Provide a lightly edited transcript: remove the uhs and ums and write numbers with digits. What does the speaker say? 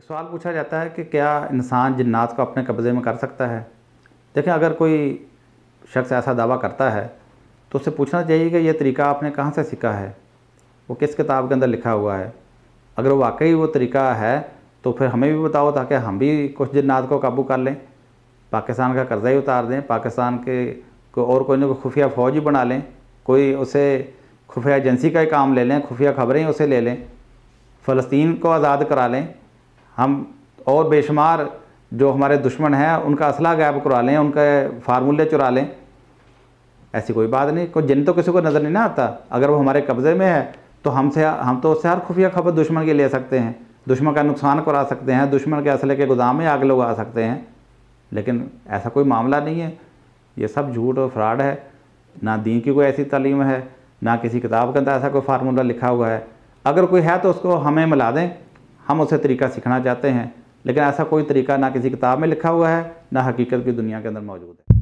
एक सवाल पूछा जाता है कि क्या इंसान जिन्नात को अपने कब्ज़े में कर सकता है। देखें, अगर कोई शख्स ऐसा दावा करता है तो उससे पूछना चाहिए कि यह तरीका आपने कहाँ से सीखा है, वो किस किताब के अंदर लिखा हुआ है। अगर वाकई वो तरीका है तो फिर हमें भी बताओ ताकि हम भी कुछ जिन्नात को काबू कर लें, पाकिस्तान का कर्जा ही उतार दें, पाकिस्तान के को और कोई ना कोई खुफिया फ़ौज ही बना लें, कोई उसे खुफिया एजेंसी का ही काम ले लें, खुफिया खबरें उसे ले लें, फ़लस्तीन को आज़ाद करा लें हम, और बेशुमार जो हमारे दुश्मन हैं उनका असला गायब करवा लें, उनके फार्मूले चुरा लें। ऐसी कोई बात नहीं, कोई जिन तो किसी को नज़र नहीं ना आता। अगर वो हमारे कब्ज़े में है तो हम तो उससे हर खुफिया खबर दुश्मन की ले सकते हैं, दुश्मन का नुकसान करा सकते हैं, दुश्मन के असले के गोदाम में आग लगा सकते हैं। लेकिन ऐसा कोई मामला नहीं है, ये सब झूठ और फ्रॉड है। ना दीन की कोई ऐसी तालीम है, ना किसी किताब के अंदर ऐसा कोई फार्मूला लिखा हुआ है। अगर कोई है तो उसको हमें मिला दें, हम उसे तरीका सीखना चाहते हैं। लेकिन ऐसा कोई तरीका ना किसी किताब में लिखा हुआ है, ना हकीकत की दुनिया के अंदर मौजूद है।